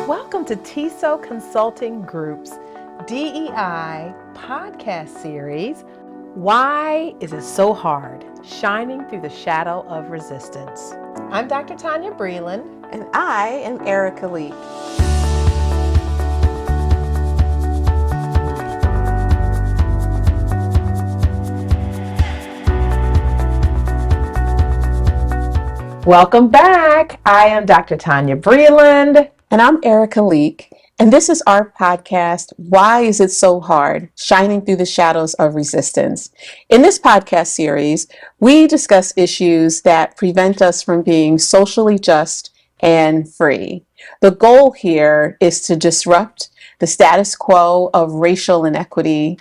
Welcome to TESO Consulting Group's DEI podcast series, Why Is It So Hard? Shining Through the Shadow of Resistance. I'm Dr. Tonya Breland. And I am Erika Leek. Welcome back. I am Dr. Tonya Breland. And I'm Erika Leek. And this is our podcast, Why Is It So Hard? Shining Through the Shadows of Resistance. In this podcast series, we discuss issues that prevent us from being socially just and free. The goal here is to disrupt the status quo of racial inequity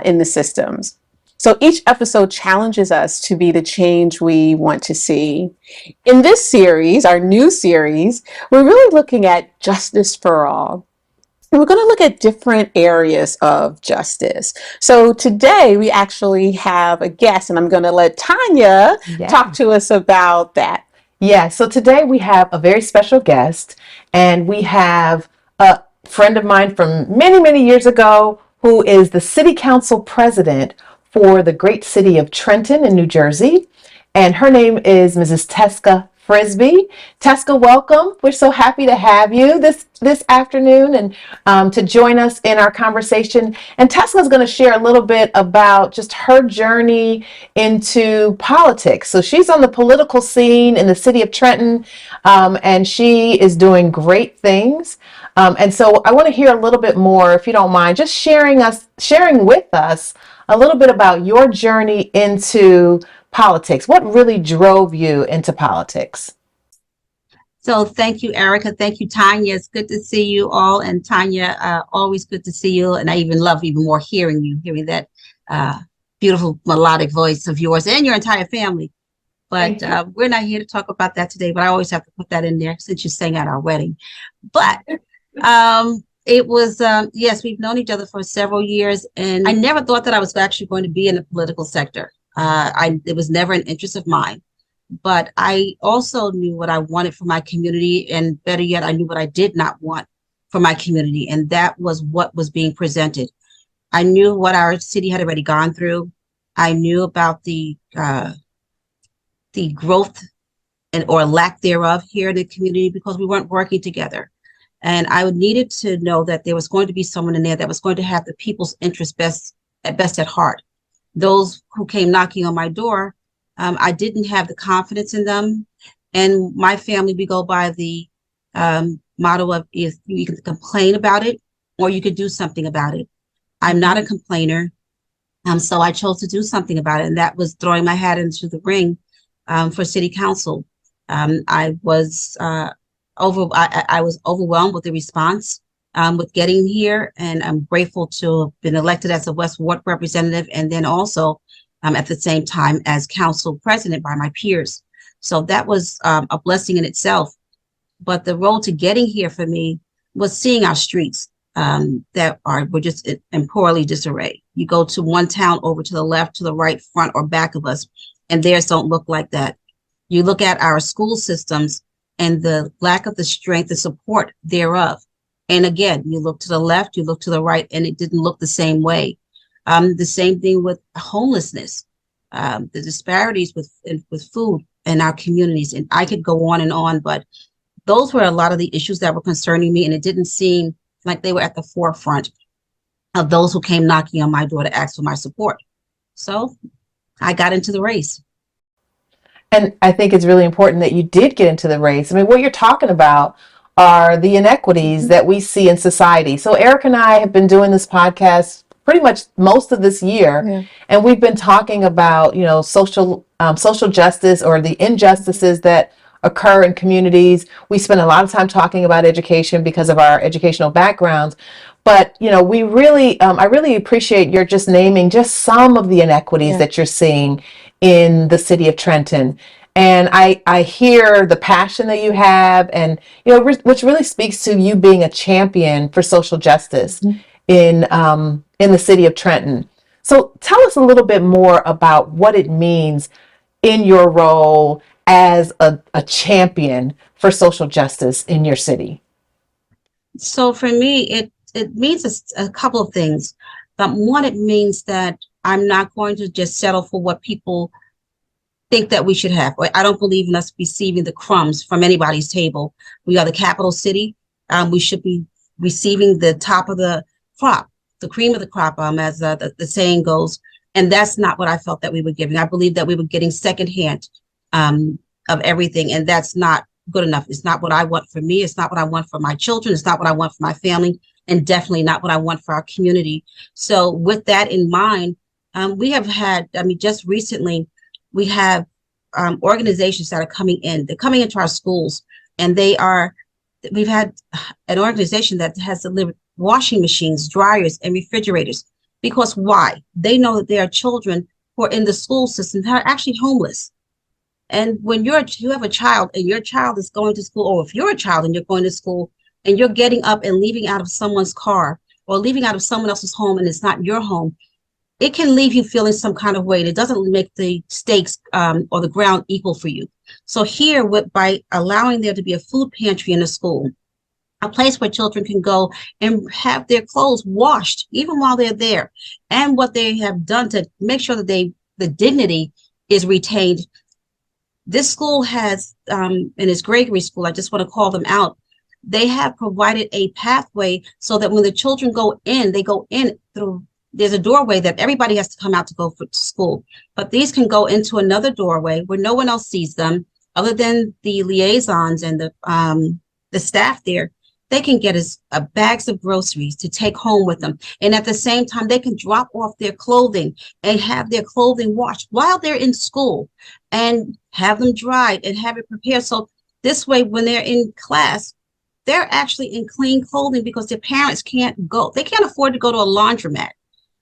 in the systems. So each episode challenges us to be the change we want to see. In this series, our new series, we're really looking at justice for all. And we're going to look at different areas of justice. So today we actually have a guest, and I'm going to let Tonya talk to us about that. Yeah, so today we have a very special guest, and we have a friend of mine from many, many years ago who is the city council president for the great city of Trenton in New Jersey. And her name is Mrs. Teska Frisby. Teska, welcome. We're so happy to have you this afternoon and to join us in our conversation. And Teska is going to share a little bit about just her journey into politics. So she's on the political scene in the city of Trenton, and she is doing great things. And so I want to hear a little bit more, if you don't mind, just sharing with us a little bit about your journey into politics. What really drove you into politics? So thank you, Erika. Thank you, Tonya. It's good to see you all. And Tonya, always good to see you. And I love even more hearing that beautiful melodic voice of yours and your entire family. But we're not here to talk about that today, but I always have to put that in there since you sang at our wedding. But it was, yes, we've known each other for several years, and I never thought that I was actually going to be in the political sector. It was never an interest of mine, but I also knew what I wanted for my community, and better yet, I knew what I did not want for my community, and that was what was being presented. I knew what our city had already gone through. I knew about the growth or lack thereof here in the community because we weren't working together. And I needed to know that there was going to be someone in there that was going to have the people's interest best at heart. Those who came knocking on my door, I didn't have the confidence in them. And my family, we go by the motto of if you can complain about it or you could do something about it. I'm not a complainer. So I chose to do something about it. And that was throwing my hat into the ring for city council. I was overwhelmed with the response with getting here, and I'm grateful to have been elected as a West Ward representative, and then also at the same time as council president by my peers. So that was a blessing in itself. But the road to getting here for me was seeing our streets that were just in poorly disarray. You go to one town over to the left, to the right, front, or back of us, and theirs don't look like that. You look at our school systems and the lack of the strength and support thereof. And again, you look to the left, you look to the right, and it didn't look the same way. The same thing with homelessness, the disparities with food in our communities. And I could go on, but those were a lot of the issues that were concerning me. And it didn't seem like they were at the forefront of those who came knocking on my door to ask for my support. So I got into the race. And I think it's really important that you did get into the race. I mean, what you're talking about are the inequities that we see in society. So Erika and I have been doing this podcast pretty much most of this year, and we've been talking about, social justice or the injustices that occur in communities. We spend a lot of time talking about education because of our educational backgrounds. But, we really, I really appreciate your just naming just some of the inequities that you're seeing in the city of Trenton. And I hear the passion that you have, and, which really speaks to you being a champion for social justice in the city of Trenton. So tell us a little bit more about what it means in your role as a champion for social justice in your city. So for me, it means a couple of things. One, it means that I'm not going to just settle for what people think that we should have. I don't believe in us receiving the crumbs from anybody's table. We are the capital city. We should be receiving the top of the crop, the cream of the crop, as the saying goes. And that's not what I felt that we were giving. I believe that we were getting secondhand of everything, and that's not good enough. It's not what I want for me. It's not what I want for my children. It's not what I want for my family, and definitely not what I want for our community. So, with that in mind, we have had, I mean, just recently, we have organizations that are coming in. They're coming into our schools, and we've had an organization that has delivered washing machines, dryers, and refrigerators. Because why? They know that there are children who are in the school system that are actually homeless. And when you have a child and your child is going to school, or if you're a child and you're going to school and you're getting up and leaving out of someone's car or leaving out of someone else's home and it's not your home, it can leave you feeling some kind of way. It doesn't make the stakes or the ground equal for you. So here, by allowing there to be a food pantry in the school, a place where children can go and have their clothes washed even while they're there, and what they have done to make sure that the dignity is retained. This school has, in its Gregory School, I just want to call them out. They have provided a pathway so that when the children go in, they go in through, there's a doorway that everybody has to come out to go to school. But these can go into another doorway where no one else sees them other than the liaisons and the staff there. They can get bags of groceries to take home with them. And at the same time, they can drop off their clothing and have their clothing washed while they're in school and have them dried and have it prepared. So this way, when they're in class, they're actually in clean clothing because their parents can't go. They can't afford to go to a laundromat.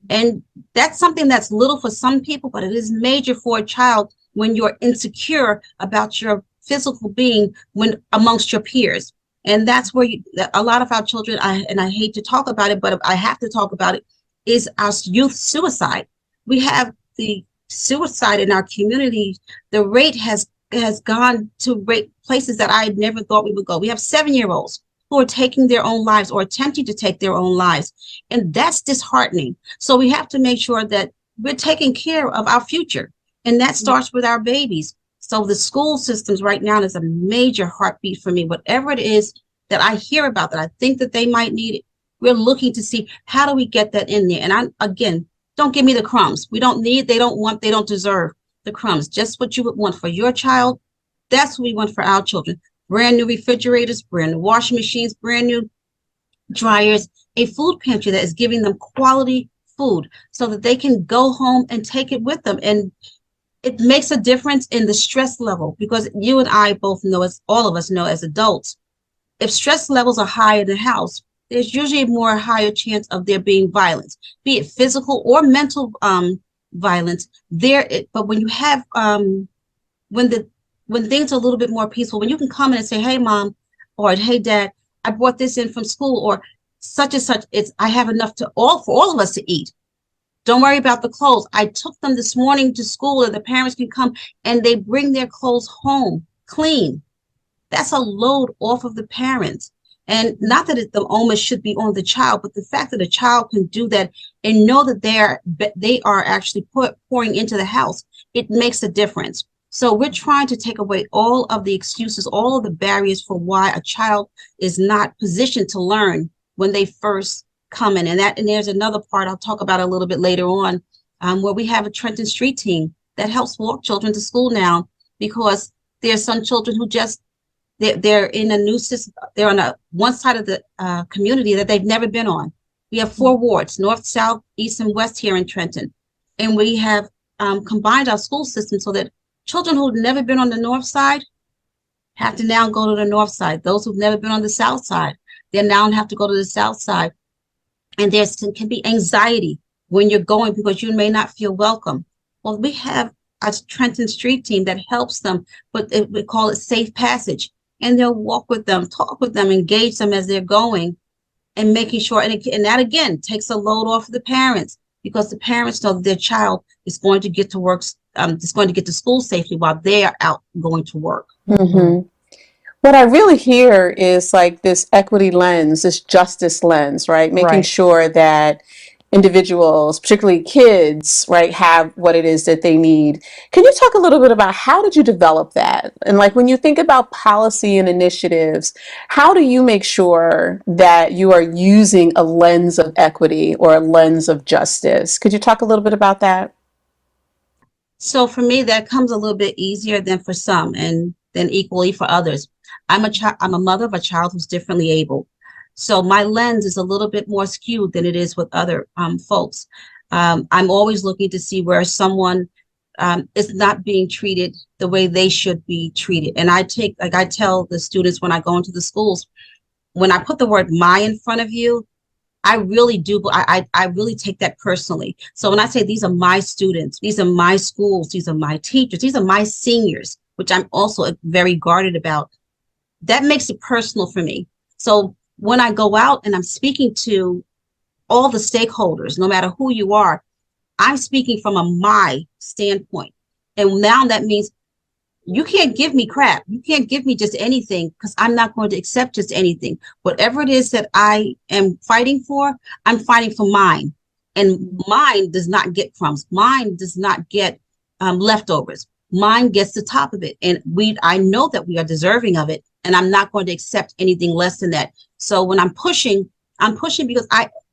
And that's something that's little for some people, but it is major for a child when you're insecure about your physical being when amongst your peers. And that's where a lot of our children, and I hate to talk about it, but I have to talk about it, is our youth suicide. We have the suicide in our community. The rate has gone to places that I never thought we would go. We have 7-year-olds who are taking their own lives or attempting to take their own lives. And that's disheartening. So we have to make sure that we're taking care of our future. And that starts with our babies. So the school systems right now is a major heartbeat for me. Whatever it is that I hear about that I think that they might need, we're looking to see how do we get that in there. And again, don't give me the crumbs. We don't need, they don't want, they don't deserve the crumbs. Just what you would want for your child. That's what we want for our children. Brand new refrigerators, brand new washing machines, brand new dryers, a food pantry that is giving them quality food so that they can go home and take it with them. And it makes a difference in the stress level, because you and I both know, as all of us know as adults, if stress levels are high in the house, there's usually a more higher chance of there being violence, be it physical or mental violence. But when you have when things are a little bit more peaceful, when you can come in and say, "Hey, mom," or "Hey, dad, I brought this in from school," or such and such, I have enough for all of us to eat. Don't worry about the clothes. I took them this morning to school, and the parents can come and they bring their clothes home clean. That's a load off of the parents. And not that the onus should be on the child, but the fact that a child can do that and know that they are actually pouring into the house, it makes a difference. So we're trying to take away all of the excuses, all of the barriers for why a child is not positioned to learn when they first come in. And there's another part I'll talk about a little bit later on, where we have a Trenton Street team that helps walk children to school now, because there's some children who just they're in a new system. They're on one side of the community that they've never been on. We have 4 wards, north, south, east, and west here in Trenton. And we have combined our school system so that children who've never been on the north side have to now go to the north side. Those who've never been on the south side, they now have to go to the south side. And there can be anxiety when you're going because you may not feel welcome. Well, we have a Trenton Street team that helps them, but we call it safe passage. And they'll walk with them, talk with them, engage them as they're going, and making sure, and that again takes a load off of the parents, because the parents know that their child is going to get to work, is going to get to school safely while they are out going to work. Mm-hmm. What I really hear is like this equity lens, this justice lens, right? Making Right. sure that individuals, particularly kids, right, have what it is that they need. Can you talk a little bit about how did you develop that? And like when you think about policy and initiatives, how do you make sure that you are using a lens of equity or a lens of justice? Could you talk a little bit about that? So for me, that comes a little bit easier than for some, and then equally for others. I'm a mother of a child who's differently able. So my lens is a little bit more skewed than it is with other folks. I'm always looking to see where someone is not being treated the way they should be treated. And I tell the students when I go into the schools, when I put the word my in front of you, I really do. I really take that personally. So when I say these are my students, these are my schools, these are my teachers, these are my seniors, which I'm also very guarded about, that makes it personal for me. So when I go out and I'm speaking to all the stakeholders, no matter who you are, I'm speaking from a my standpoint. And now that means you can't give me crap. You can't give me just anything, because I'm not going to accept just anything. Whatever it is that I am fighting for, I'm fighting for mine. And mine does not get crumbs. Mine does not get leftovers. Mine gets the top of it. And I know that we are deserving of it. And I'm not going to accept anything less than that. So when I'm pushing because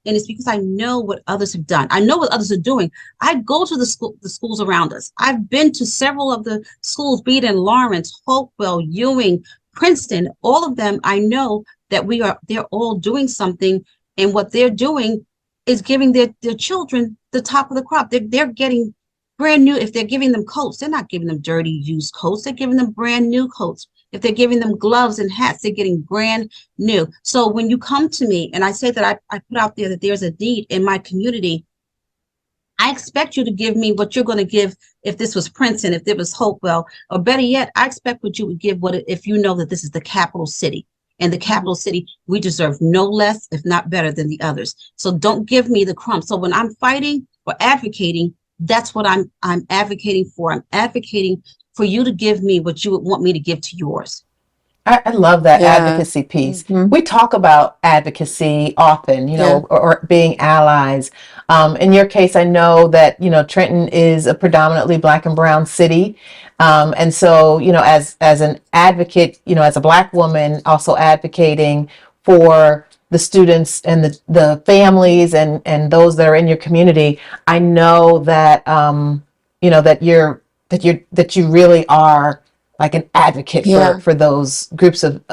and it's because I know what others have done. I know what others are doing. I go to the schools around us. I've been to several of the schools, be it in Lawrence, Hopewell, Ewing, Princeton, all of them. I know that they're all doing something, and what they're doing is giving their children the top of the crop. They're getting brand new. If they're giving them coats, they're not giving them dirty used coats. They're giving them brand new coats. If they're giving them gloves and hats, they're getting brand new. So when you come to me and I say that I put out there that there's a need in my community, I expect you to give me what you're going to give. If this was Princeton, if it was Hopewell, or better yet, I expect what you would give if you know that this is the capital city. And the capital city, we deserve no less, if not better than the others. So don't give me the crumbs. So when I'm fighting or advocating, that's what I'm advocating for. I'm advocating for you to give me what you would want me to give to yours. I love that Yeah. advocacy piece. Mhm. We talk about advocacy often, Yeah. or being allies. In your case, I know that, Trenton is a predominantly Black and brown city. And so, as an advocate, as a Black woman, also advocating for the students and the families and those that are in your community, I know that, that you really are like an advocate Yeah. for those groups of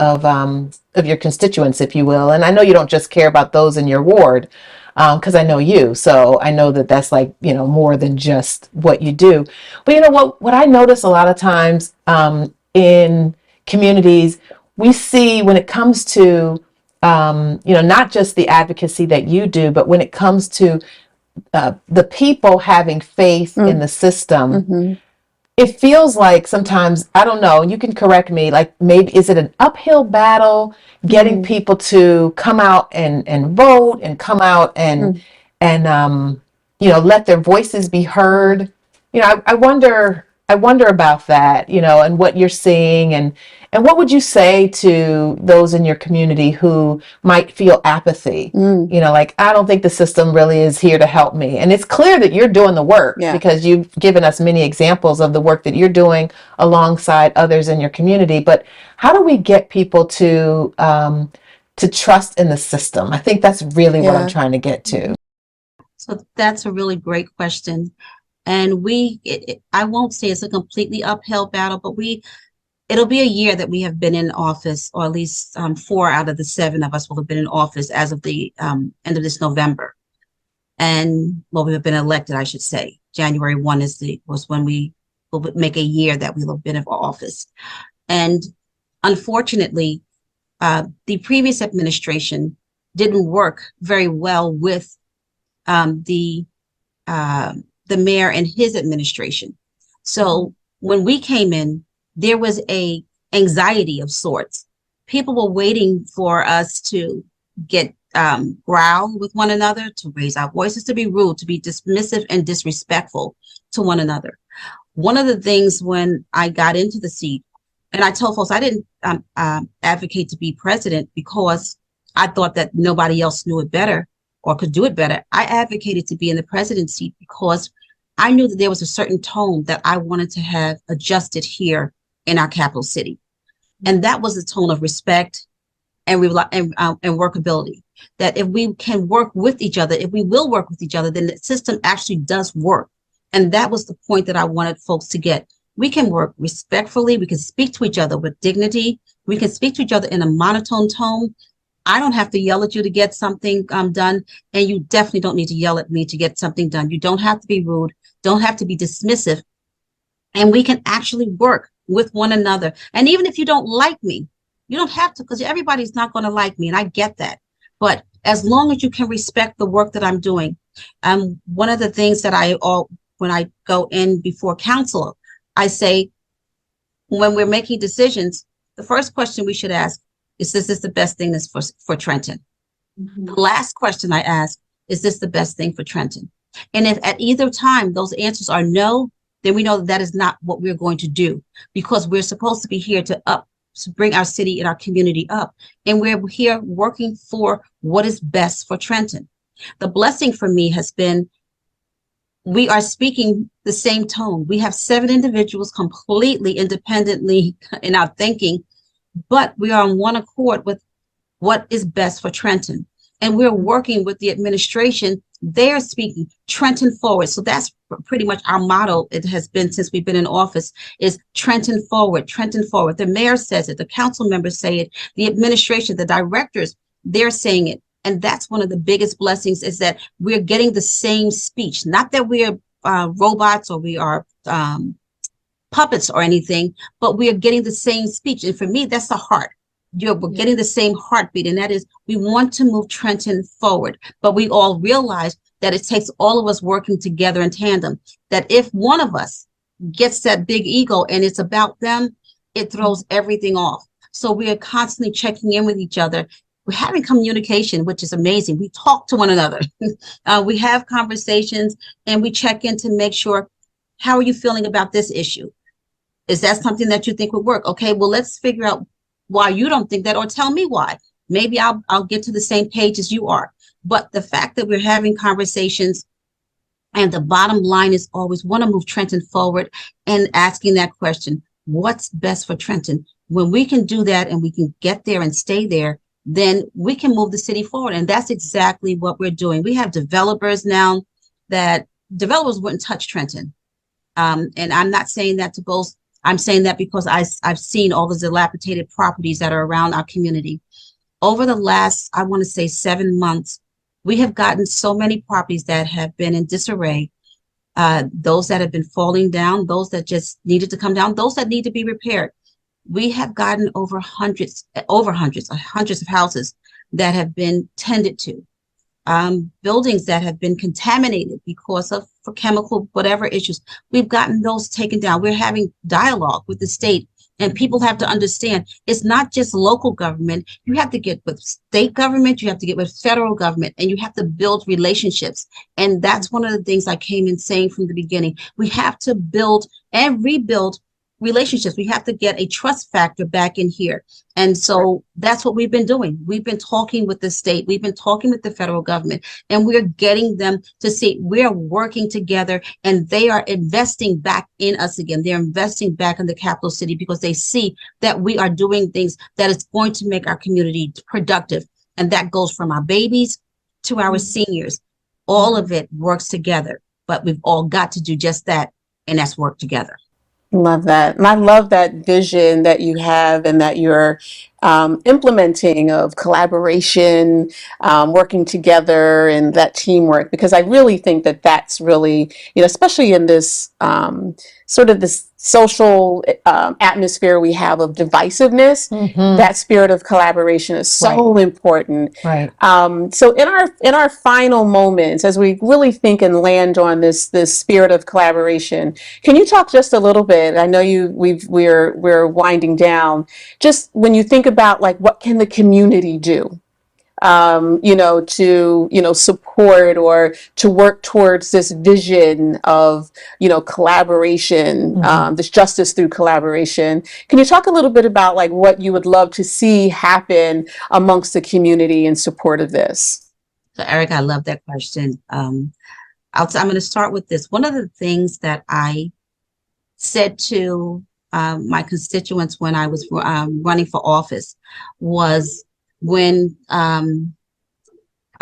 your constituents, if you will. And I know you don't just care about those in your ward, because I know you. So I know that that's like, more than just what you do. But what I notice a lot of times in communities, we see when it comes to, not just the advocacy that you do, but when it comes to the people having faith in the system, Mhm. it feels like sometimes, I don't know, you can correct me, like maybe is it an uphill battle getting people to come out and vote and come out and let their voices be heard. I wonder about that, and what you're seeing, and what would you say to those in your community who might feel apathy? Like, I don't think the system really is here to help me. And it's clear that you're doing the work, Yeah. because you've given us many examples of the work that you're doing alongside others in your community. But how do we get people to trust in the system? I think that's really what I'm Yeah. trying to get to. So that's a really great question. And I won't say it's a completely uphill battle, but it'll be a year that we have been in office, or at least 4 out of the 7 of us will have been in office as of the end of this November. And well, we have been elected, I should say. January 1 was when we will make a year that we'll have been in office. And unfortunately, the previous administration didn't work very well with the mayor and his administration. So when we came in, there was a anxiety of sorts. People were waiting for us to get growl with one another, to raise our voices, to be rude, to be dismissive and disrespectful to one another. One of the things when I got into the seat, And I told folks I didn't advocate to be president because I thought that nobody else knew it better or could do it better. I advocated to be in the presidency because I knew that there was a certain tone that I wanted to have adjusted here in our capital city. And that was the tone of respect and workability. That if we can work with each other, if we will work with each other, then the system actually does work. And that was the point that I wanted folks to get. We can work respectfully. We can speak to each other with dignity. We can speak to each other in a monotone tone. I don't have to yell at you to get something done. And you definitely don't need to yell at me to get something done. You don't have to be rude, don't have to be dismissive. And we can actually work with one another. And even if you don't like me, you don't have to, because everybody's not going to like me. And I get that. But as long as you can respect the work that I'm doing, one of the things that when I go in before council, I say, when we're making decisions, the first question we should ask is this the best thing that's for Trenton? Mm-hmm. The last question I ask, is this the best thing for Trenton? And if at either time those answers are no, then we know that is not what we're going to do, because we're supposed to be here to bring our city and our community up. And we're here working for what is best for Trenton. The blessing for me has been, we are speaking the same tone. We have 7 individuals completely independently in our thinking, but we are on one accord with what is best for Trenton. And we're working with the administration. They're speaking Trenton forward. So that's pretty much our motto. It has been since we've been in office, is Trenton forward, Trenton forward. The mayor says it, the council members say it, the administration, the directors, they're saying it. And that's one of the biggest blessings, is that we're getting the same speech. Not that we're robots or we are puppets or anything, but we are getting the same speech. And for me, that's the heart. We're getting the same heartbeat, and that is, we want to move Trenton forward. But we all realize that it takes all of us working together in tandem. That if one of us gets that big ego and it's about them, it throws everything off. So we are constantly checking in with each other. We're having communication, which is amazing. We talk to one another. We have conversations, and we check in to make sure, how are you feeling about this issue? Is that something that you think would work? Okay, well, let's figure out why you don't think that, or tell me why. Maybe I'll get to the same page as you are. But the fact that we're having conversations, and the bottom line is always want to move Trenton forward, and asking that question, what's best for Trenton? When we can do that and we can get there and stay there, then we can move the city forward. And that's exactly what we're doing. We have developers now that developers wouldn't touch Trenton. And I'm not saying that to boast. I'm saying that because I've seen all the dilapidated properties that are around our community. Over the last, I want to say 7 months, we have gotten so many properties that have been in disarray, those that have been falling down, those that just needed to come down, those that need to be repaired. We have gotten over hundreds of houses that have been tended to. Buildings that have been contaminated because of for chemical, whatever issues, we've gotten those taken down. We're having dialogue with the state, and people have to understand it's not just local government. You have to get with state government, you have to get with federal government, and you have to build relationships. And that's one of the things I came in saying from the beginning. We have to build and rebuild relationships. We have to get a trust factor back in here. And so that's what we've been doing. We've been talking with the state. We've been talking with the federal government, and we're getting them to see we're working together, and they are investing back in us again. They're investing back in the capital city because they see that we are doing things that is going to make our community productive. And that goes from our babies to our seniors. All of it works together, but we've all got to do just that, and that's work together. Love that. And I love that vision that you have and that you're implementing, of collaboration, working together, and that teamwork, because I really think that that's really, especially in this sort of this social atmosphere we have of divisiveness, that spirit of collaboration is so important. Right. So in our final moments, as we really think and land on this spirit of collaboration, can you talk just a little bit? I know we're winding down. Just when you think about, like, what can the community do? to support or to work towards this vision of, collaboration, this justice through collaboration. Can you talk a little bit about like what you would love to see happen amongst the community in support of this? So, Erika, I love that question. I'm going to start with this. One of the things that I said to my constituents when I was running for office was when I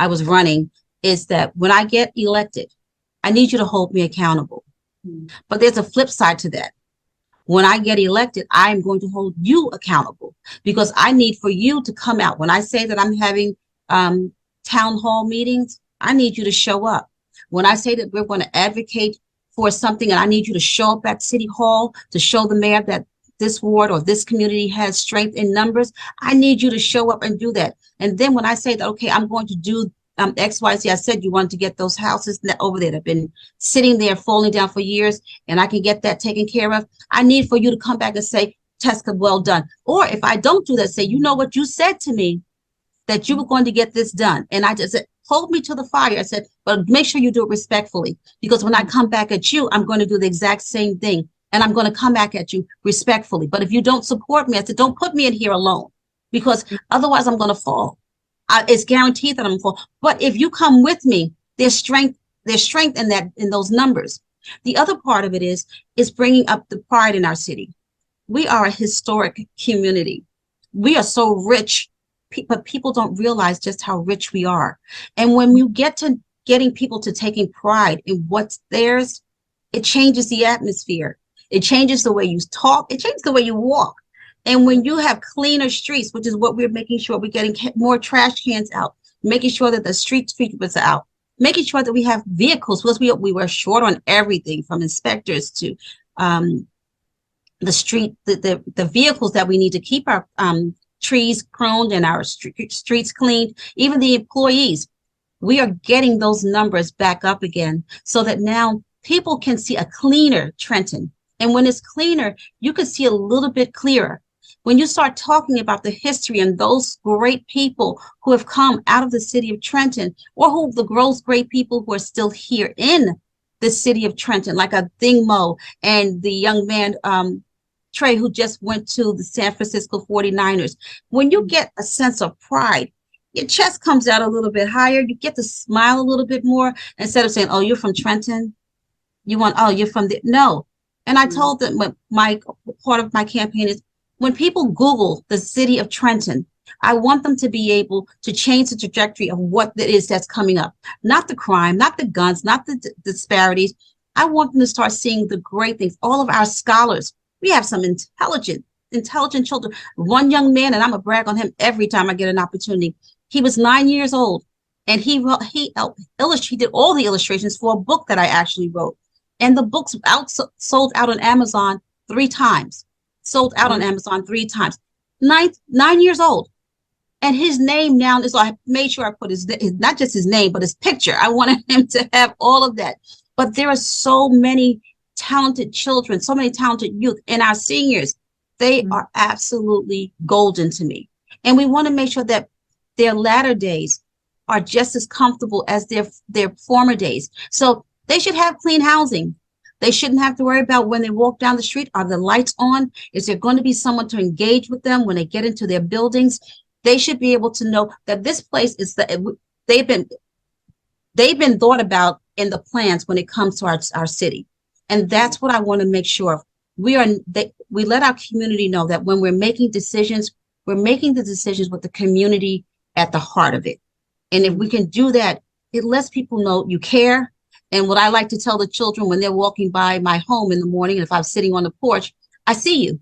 was running is that when I get elected, I need you to hold me accountable. But there's a flip side to that. When I get elected, I'm going to hold you accountable because I need for you to come out. When I say that I'm having town hall meetings, I need you to show up. When I say that we're going to advocate for something and I need you to show up at City Hall to show the mayor that this ward or this community has strength in numbers, I need you to show up and do that. And then when I say that, okay, I'm going to do XYZ, I said you wanted to get those houses over there that have been sitting there falling down for years and I can get that taken care of. I need for you to come back and say, Teska, well done. Or if I don't do that, say, you know what you said to me that you were going to get this done. And I just said, hold me to the fire. I said, but make sure you do it respectfully because when I come back at you, I'm going to do the exact same thing. And I'm going to come back at you respectfully. But if you don't support me, I said, don't put me in here alone because otherwise I'm going to fall. It's guaranteed that I'm going to fall. But if you come with me, there's strength in those numbers. The other part of it is bringing up the pride in our city. We are a historic community. We are so rich, but people don't realize just how rich we are. And when you get to getting people to taking pride in what's theirs, it changes the atmosphere. It changes the way you talk. It changes the way you walk. And when you have cleaner streets, which is what we're making sure we're getting more trash cans out, making sure that the street sweepers are out, making sure that we have vehicles because we were short on everything from inspectors to the vehicles that we need to keep our trees pruned and our streets cleaned, even the employees. We are getting those numbers back up again so that now people can see a cleaner Trenton. And when it's cleaner, you can see a little bit clearer. When you start talking about the history and those great people who have come out of the city of Trenton, or those great people who are still here in the city of Trenton, like a Thing Mo and the young man, Trey, who just went to the San Francisco 49ers. When you get a sense of pride, your chest comes out a little bit higher. You get to smile a little bit more instead of saying, oh, you're from Trenton. You're from the, no. And I told them part of my campaign is when people Google the city of Trenton, I want them to be able to change the trajectory of what it is that's coming up. Not the crime, not the guns, not the disparities. I want them to start seeing the great things. All of our scholars, we have some intelligent children. One young man, and I'm gonna brag on him every time I get an opportunity. He was 9 years old and he did all the illustrations for a book that I actually wrote. And the book's sold out on Amazon 3 times. Sold out on Amazon 3 times. 9 years old. And his name now is, so I made sure I put his, not just his name, but his picture. I wanted him to have all of that. But there are so many talented children, so many talented youth, and our seniors, they are absolutely golden to me. And we want to make sure that their latter days are just as comfortable as their former days. So they should have clean housing. They shouldn't have to worry about when they walk down the street, are the lights on? Is there going to be someone to engage with them when they get into their buildings? They should be able to know that this place is they've been thought about in the plans when it comes to our city. And that's what I want to make sure of. We let our community know that when we're making decisions, we're making the decisions with the community at the heart of it. And if we can do that, it lets people know you care. And what I like to tell the children when they're walking by my home in the morning, and if I'm sitting on the porch, I see you.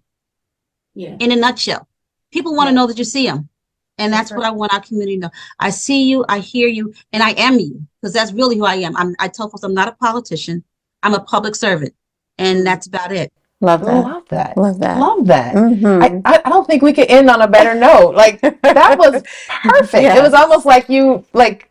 Yeah. In a nutshell, people want to know that you see them. And that's what I want our community to know. I see you, I hear you, and I am you, because that's really who I am. I tell folks I'm not a politician. I'm a public servant. And that's about it. Love that. Love that. Love that. Love that. Mm-hmm. I don't think we could end on a better note. Like, that was perfect. Yes. It was almost like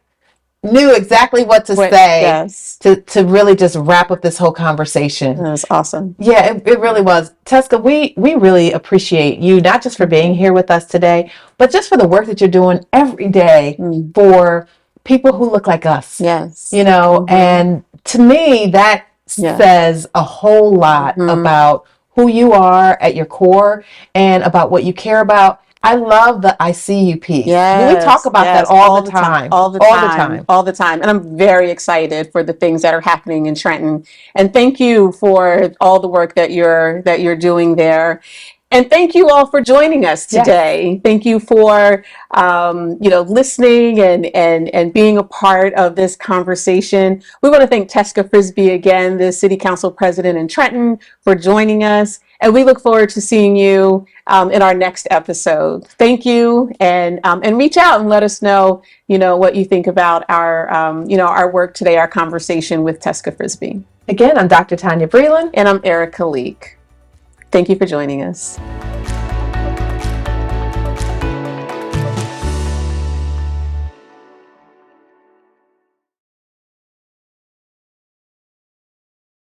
knew exactly what to say Yes, to really just wrap up this whole conversation. that was awesome. Yeah, it really was. Teska, we really appreciate you, not just for being here with us today, but just for the work that you're doing every day Mm. for people who look like us. Yes. You know, and to me, that Yeah. says a whole lot about who you are at your core and about what you care about. I love the I see you piece. We talk about that all the time. all the time. And I'm very excited for the things that are happening in Trenton. And thank you for all the work that you're doing there. And thank you all for joining us today. Yes. Thank you for listening and being a part of this conversation. We want to thank Teska Frisby again, the City Council President in Trenton, for joining us. And we look forward to seeing you in our next episode. Thank you, and reach out and let us know, what you think about our work today, our conversation with Teska Frisby. Again, I'm Dr. Tonya Breland. And I'm Erika Leek. Thank you for joining us.